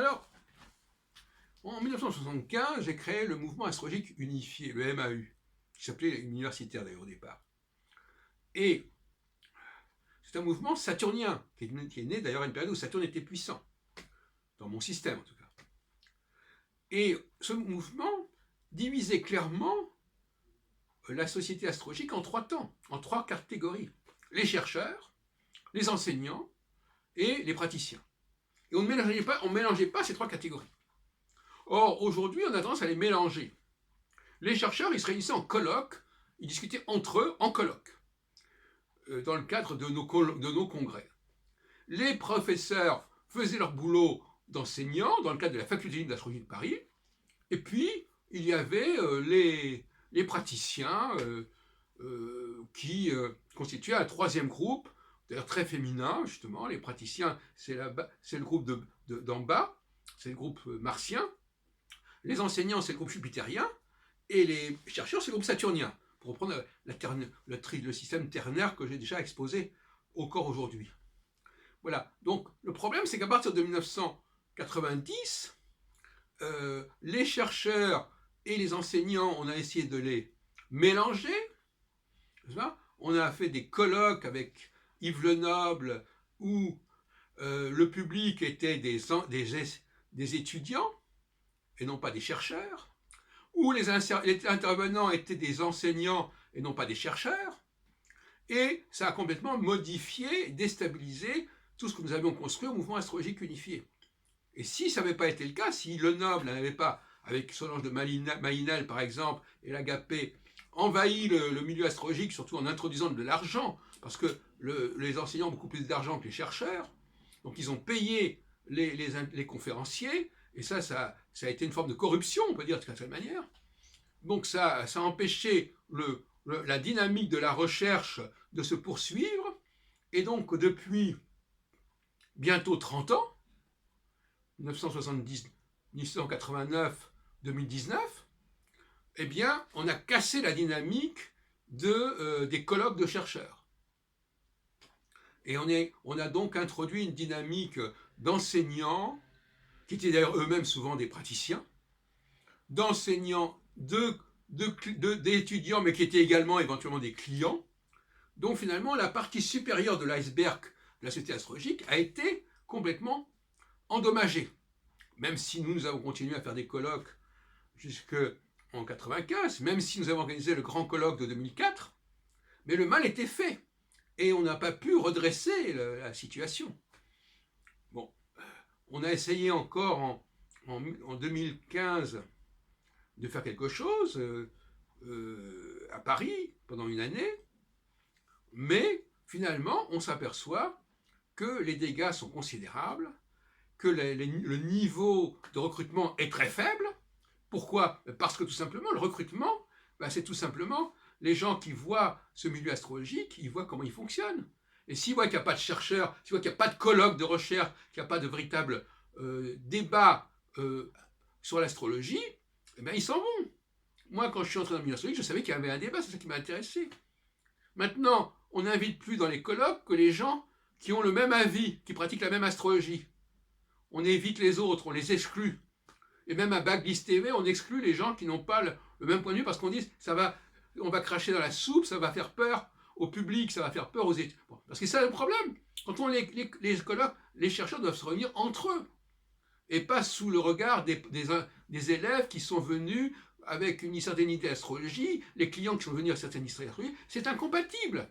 Alors, en 1975, j'ai créé le mouvement astrologique unifié, le MAU, qui s'appelait universitaire d'ailleurs au départ. Et c'est un mouvement saturnien, qui est né d'ailleurs à une période où Saturne était puissant, dans mon système en tout cas. Et ce mouvement divisait clairement la société astrologique en trois temps, en trois catégories. Les chercheurs, les enseignants et les praticiens. Et on ne mélangeait pas ces trois catégories. Or, aujourd'hui, on a tendance à les mélanger. Les chercheurs, ils se réunissaient en colloques, ils discutaient entre eux en colloques, dans le cadre de nos congrès. Les professeurs faisaient leur boulot d'enseignants dans le cadre de la faculté d'astrologie de Paris, et puis il y avait les praticiens qui constituaient un troisième groupe, d'ailleurs très féminin justement. Les praticiens, c'est le groupe d'en bas, c'est le groupe martien. Les enseignants, c'est le groupe jupitérien, et les chercheurs, c'est le groupe saturnien, pour reprendre le système ternaire que j'ai déjà exposé encore aujourd'hui. Voilà, donc le problème, c'est qu'à partir de 1990, les chercheurs et les enseignants, on a essayé de les mélanger. On a fait des colloques avec Yves Lenoble, où le public était des étudiants, et non pas des chercheurs, où les intervenants étaient des enseignants et non pas des chercheurs, et ça a complètement modifié, déstabilisé tout ce que nous avions construit au mouvement astrologique unifié. Et si ça n'avait pas été le cas, si Lenoble n'avait pas, avec Solange de Maïnel par exemple, et l'Agapé, envahi le milieu astrologique, surtout en introduisant de l'argent, parce que les enseignants ont beaucoup plus d'argent que les chercheurs, donc ils ont payé les conférenciers, et ça a été une forme de corruption, on peut dire de cette manière. Donc ça a empêché la dynamique de la recherche de se poursuivre, et donc depuis bientôt 30 ans, 1970, 1989, 2019, eh bien, on a cassé la dynamique des colloques de chercheurs. Et on a donc introduit une dynamique d'enseignants, qui étaient d'ailleurs eux-mêmes souvent des praticiens, d'enseignants, d'étudiants, mais qui étaient également éventuellement des clients. Donc finalement, la partie supérieure de l'iceberg de la société astrologique a été complètement endommagée. Même si nous avons continué à faire des colloques jusqu'en 1995, même si nous avons organisé le grand colloque de 2004, mais le mal était fait. Et on n'a pas pu redresser la situation. Bon, on a essayé encore en 2015 de faire quelque chose à Paris pendant une année, mais finalement on s'aperçoit que les dégâts sont considérables, que le niveau de recrutement est très faible. Pourquoi? Parce que tout simplement le recrutement, c'est tout simplement les gens qui voient ce milieu astrologique, ils voient comment il fonctionne. Et s'ils voient qu'il n'y a pas de chercheurs, s'ils voient qu'il n'y a pas de colloque de recherche, qu'il n'y a pas de véritable débat sur l'astrologie, eh bien, ils s'en vont. Moi, quand je suis entré dans le milieu astrologique, je savais qu'il y avait un débat, c'est ça qui m'a intéressé. Maintenant, on n'invite plus dans les colloques que les gens qui ont le même avis, qui pratiquent la même astrologie. On évite les autres, on les exclut. Et même à Backlist TV, on exclut les gens qui n'ont pas le même point de vue parce qu'on dit on va cracher dans la soupe, ça va faire peur au public, ça va faire peur aux étudiants. Bon, parce que c'est ça le problème. Quand on les colloques, les chercheurs doivent se réunir entre eux et pas sous le regard des élèves qui sont venus avec une certaine idée d'astrologie, les clients qui sont venus avec une certaine idée d'astrologie. C'est incompatible.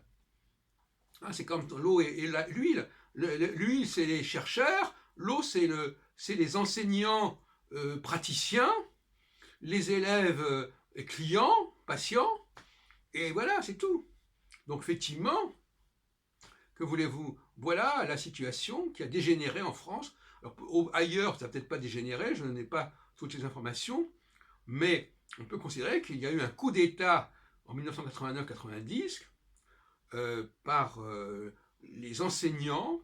C'est comme l'eau et l'huile. L'huile, c'est les chercheurs, l'eau, c'est les enseignants praticiens, les élèves clients, patients, et voilà, c'est tout. Donc effectivement, que voulez-vous? Voilà la situation qui a dégénéré en France. Alors, ailleurs, ça n'a peut-être pas dégénéré, je n'ai pas toutes les informations, mais on peut considérer qu'il y a eu un coup d'État en 1989-90 par les enseignants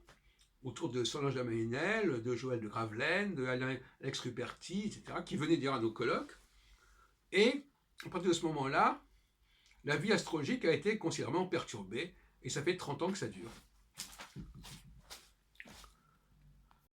autour de Solange Lamainel, de Joël de Gravelaine, de Alex Ruperti, etc., qui venaient dire à nos colloques. Et à partir de ce moment-là, la vie astrologique a été considérablement perturbée, et ça fait 30 ans que ça dure.